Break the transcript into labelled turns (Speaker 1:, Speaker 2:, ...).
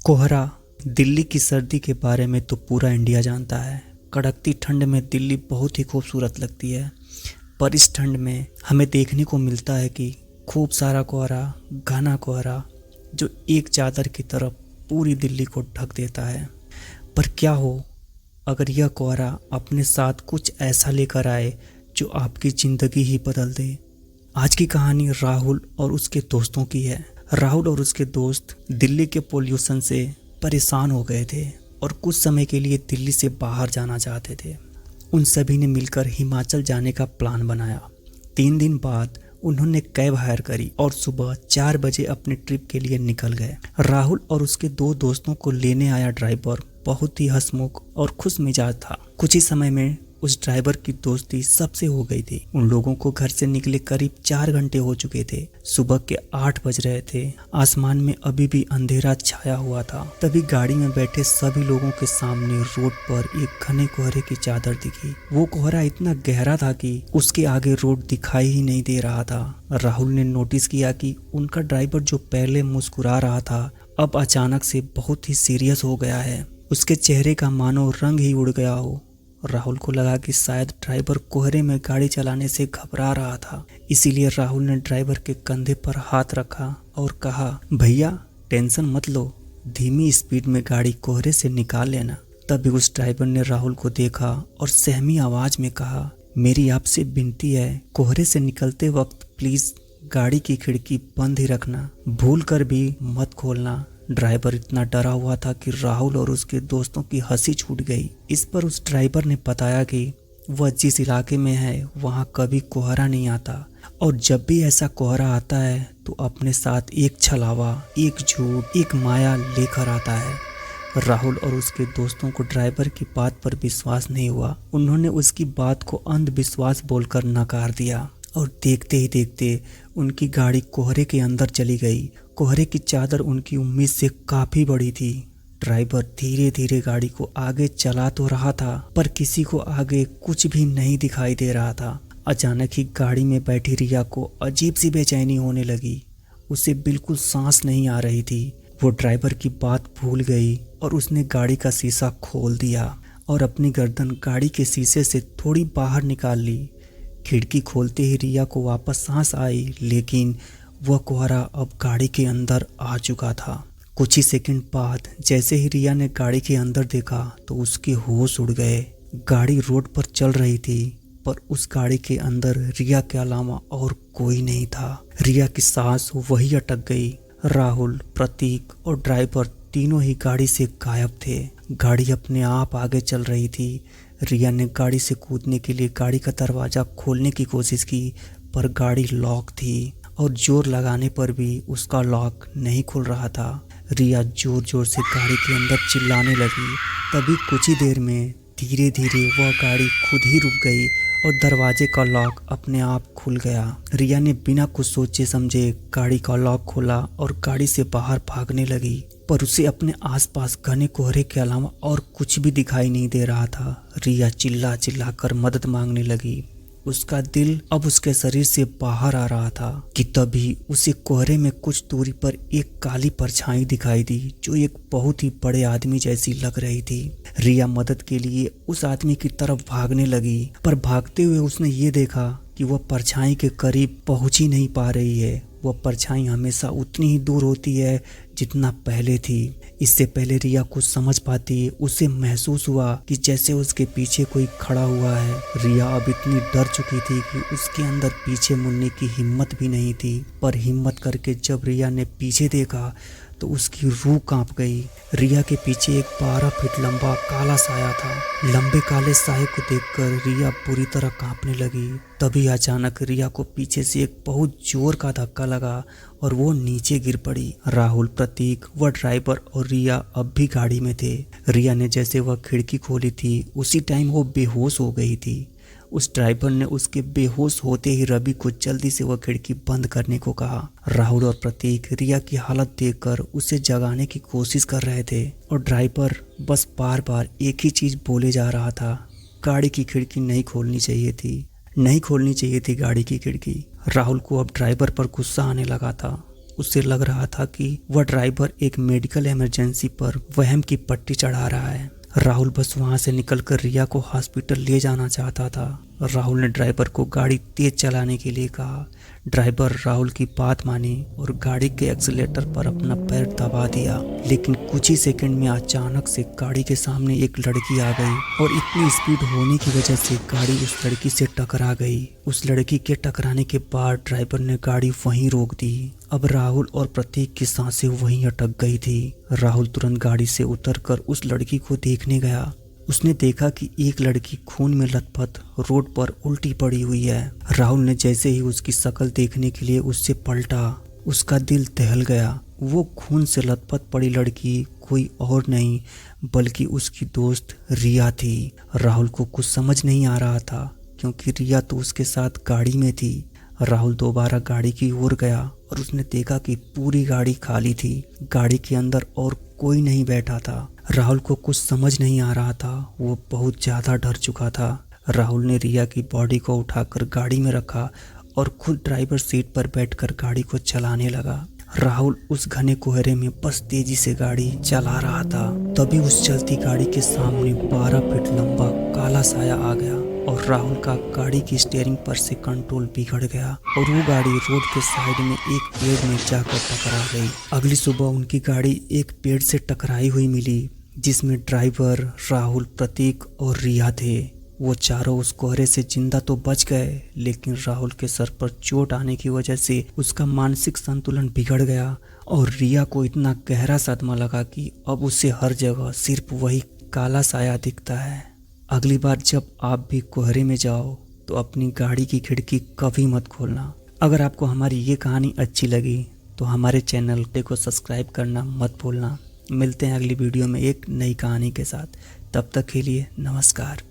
Speaker 1: कोहरा दिल्ली की सर्दी के बारे में तो पूरा इंडिया जानता है। कड़कती ठंड में दिल्ली बहुत ही खूबसूरत लगती है, पर इस ठंड में हमें देखने को मिलता है कि खूब सारा कोहरा, घना कोहरा जो एक चादर की तरह पूरी दिल्ली को ढक देता है। पर क्या हो अगर यह कोहरा अपने साथ कुछ ऐसा लेकर आए जो आपकी ज़िंदगी ही बदल दे। आज की कहानी राहुल और उसके दोस्तों की है। राहुल और उसके दोस्त दिल्ली के पोल्यूशन से परेशान हो गए थे और कुछ समय के लिए दिल्ली से बाहर जाना चाहते थे। उन सभी ने मिलकर हिमाचल जाने का प्लान बनाया। 3 दिन बाद उन्होंने कैब हायर करी और सुबह 4 बजे अपने ट्रिप के लिए निकल गए। राहुल और उसके 2 दोस्तों को लेने आया ड्राइवर बहुत ही हंसमुख और खुश मिजाज था। कुछ ही समय में उस ड्राइवर की दोस्ती सबसे हो गई थी। उन लोगों को घर से निकले करीब 4 घंटे हो चुके थे। सुबह के 8 बज रहे थे। आसमान में अभी भी अंधेरा छाया हुआ था। तभी गाड़ी में बैठे सभी लोगों के सामने रोड पर एक घने कोहरे की चादर दिखी। वो कोहरा इतना गहरा था कि उसके आगे रोड दिखाई ही नहीं दे रहा था। राहुल ने नोटिस किया कि उनका ड्राइवर जो पहले मुस्कुरा रहा था अब अचानक से बहुत ही सीरियस हो गया है। उसके चेहरे का मानो रंग ही उड़ गया हो। राहुल को लगा कि शायद ड्राइवर कोहरे में गाड़ी चलाने से घबरा रहा था। इसीलिए राहुल ने ड्राइवर के कंधे पर हाथ रखा और कहा, भैया टेंशन मत लो, धीमी स्पीड में गाड़ी कोहरे से निकाल लेना। तभी उस ड्राइवर ने राहुल को देखा और सहमी आवाज में कहा, मेरी आपसे विनती है, कोहरे से निकलते वक्त प्लीज गाड़ी की खिड़की बंद ही रखना, भूल कर भी मत खोलना। ड्राइवर इतना डरा हुआ था कि राहुल और उसके दोस्तों की हंसी छूट गई। इस पर उस ड्राइवर ने बताया कि वह जिस इलाके में है वहाँ कभी कोहरा नहीं आता और जब भी ऐसा कोहरा आता है तो अपने साथ एक छलावा, एक झूठ, एक माया लेकर आता है। राहुल और उसके दोस्तों को ड्राइवर की बात पर विश्वास नहीं हुआ। उन्होंने उसकी बात को अंधविश्वास बोलकर नकार दिया और देखते ही देखते उनकी गाड़ी कोहरे के अंदर चली गई। कोहरे की चादर उनकी उम्मीद से काफी बड़ी थी। ड्राइवर धीरे धीरे गाड़ी को आगे चला तो रहा था पर किसी को आगे कुछ भी नहीं दिखाई दे रहा था। अचानक ही गाड़ी में बैठी रिया को अजीब सी बेचैनी होने लगी। उसे बिल्कुल सांस नहीं आ रही थी। वो ड्राइवर की बात भूल गई और उसने गाड़ी का शीशा खोल दिया और अपनी गर्दन गाड़ी के शीशे से थोड़ी बाहर निकाल ली। खिड़की खोलते ही रिया को वापस सांस आई, लेकिन वह कोहरा अब गाड़ी के अंदर आ चुका था। कुछ ही सेकंड बाद जैसे ही रिया ने गाड़ी के अंदर देखा तो उसके होश उड़ गए। गाड़ी रोड पर चल रही थी पर उस गाड़ी के अंदर रिया के अलावा और कोई नहीं था। रिया की सांस वही अटक गई। राहुल, प्रतीक और ड्राइवर तीनों ही गाड़ी से गायब थे। गाड़ी अपने आप आगे चल रही थी। रिया ने गाड़ी से कूदने के लिए गाड़ी का दरवाजा खोलने की कोशिश की पर गाड़ी लॉक थी और जोर लगाने पर भी उसका लॉक नहीं खुल रहा था। रिया जोर जोर से गाड़ी के अंदर चिल्लाने लगी। तभी कुछ ही देर में धीरे धीरे वह गाड़ी खुद ही रुक गई और दरवाजे का लॉक अपने आप खुल गया। रिया ने बिना कुछ सोचे समझे गाड़ी का लॉक खोला और गाड़ी से बाहर भागने लगी, पर उसे अपने आसपास घने कोहरे के अलावा और कुछ भी दिखाई नहीं दे रहा था। रिया चिल्ला चिल्ला कर मदद मांगने लगी। उसका दिल अब उसके शरीर से बाहर आ रहा था कि तभी उसे कोहरे में कुछ दूरी पर एक काली परछाई दिखाई दी जो एक बहुत ही बड़े आदमी जैसी लग रही थी। रिया मदद के लिए उस आदमी की तरफ भागने लगी, पर भागते हुए उसने ये देखा कि वह परछाई के करीब पहुंच ही नहीं पा रही है। वह परछाई हमेशा उतनी ही दूर होती है जितना पहले थी। इससे पहले रिया कुछ समझ पाती, उसे महसूस हुआ कि जैसे उसके पीछे कोई खड़ा हुआ है। रिया अब इतनी डर चुकी थी कि उसके अंदर पीछे मुड़ने की हिम्मत भी नहीं थी, पर हिम्मत करके जब रिया ने पीछे देखा तो उसकी रूह कांप गई। रिया के पीछे एक 12 फीट लंबा काला साया था। लंबे काले साये को देखकर रिया पूरी तरह कांपने लगी। तभी अचानक रिया को पीछे से एक बहुत जोर का धक्का लगा और वो नीचे गिर पड़ी। राहुल, प्रतीक, वह ड्राइवर और रिया अब भी गाड़ी में थे। रिया ने जैसे वह खिड़की खोली थी उसी टाइम वो बेहोश हो गई थी। उस ड्राइवर ने उसके बेहोश होते ही रवि को जल्दी से वह खिड़की बंद करने को कहा। राहुल और प्रतीक रिया की हालत देखकर उसे जगाने की कोशिश कर रहे थे और ड्राइवर बस बार बार एक ही चीज बोले जा रहा था, गाड़ी की खिड़की नहीं खोलनी चाहिए थी, नहीं खोलनी चाहिए थी गाड़ी की खिड़की। राहुल को अब ड्राइवर पर गुस्सा आने लगा था। उसे लग रहा था कि वह ड्राइवर एक मेडिकल इमरजेंसी पर वहम की पट्टी चढ़ा रहा है। राहुल बस वहां से निकलकर रिया को हॉस्पिटल ले जाना चाहता था। राहुल ने ड्राइवर को गाड़ी तेज चलाने के लिए कहा। ड्राइवर राहुल की बात मानी और गाड़ी के एक्सीलेटर पर अपना पैर दबा दिया, लेकिन कुछ ही सेकंड में अचानक से गाड़ी के सामने एक लड़की आ गई और इतनी स्पीड होने की वजह से गाड़ी उस लड़की से टकरा गई। उस लड़की के टकराने के बाद ड्राइवर ने गाड़ी वहीं रोक दी। अब राहुल और प्रतीक की सांसें वहीं अटक गई थी। राहुल तुरंत गाड़ी से उतरकर उस लड़की को देखने गया। उसने देखा कि एक लड़की खून में लथपथ रोड पर उल्टी पड़ी हुई है। राहुल ने जैसे ही उसकी शक्ल देखने के लिए उससे पलटा, उसका दिल दहल गया। वो खून से लथपथ पड़ी लड़की कोई और नहीं बल्कि उसकी दोस्त रिया थी। राहुल को कुछ समझ नहीं आ रहा था क्योंकि रिया तो उसके साथ गाड़ी में थी। राहुल दोबारा गाड़ी की ओर गया और उसने देखा कि पूरी गाड़ी खाली थी। गाड़ी के अंदर और कोई नहीं बैठा था। राहुल को कुछ समझ नहीं आ रहा था, वो बहुत ज़्यादा डर चुका था। राहुल ने रिया की बॉडी को उठाकर गाड़ी में रखा और खुद ड्राइवर सीट पर बैठकर गाड़ी को चलाने लगा। राहुल उस घने कोहरे में बस तेजी से गाड़ी चला रहा था। तभी उस चलती गाड़ी के सामने 12 फीट लंबा काला साया आ गया और राहुल का गाड़ी की स्टीयरिंग पर से कंट्रोल बिगड़ गया और वो गाड़ी रोड के साइड में एक पेड़ में जाकर टकरा गई। अगली सुबह उनकी गाड़ी एक पेड़ से टकराई हुई मिली जिसमें ड्राइवर, राहुल, प्रतीक और रिया थे। वो चारों उस कोहरे से जिंदा तो बच गए, लेकिन राहुल के सर पर चोट आने की वजह से उसका मानसिक संतुलन बिगड़ गया और रिया को इतना गहरा सदमा लगा कि अब उसे हर जगह सिर्फ वही काला साया दिखता है। अगली बार जब आप भी कोहरे में जाओ तो अपनी गाड़ी की खिड़की कभी मत खोलना। अगर आपको हमारी ये कहानी अच्छी लगी तो हमारे चैनल को सब्सक्राइब करना मत भूलना। मिलते हैं अगली वीडियो में एक नई कहानी के साथ। तब तक के लिए नमस्कार।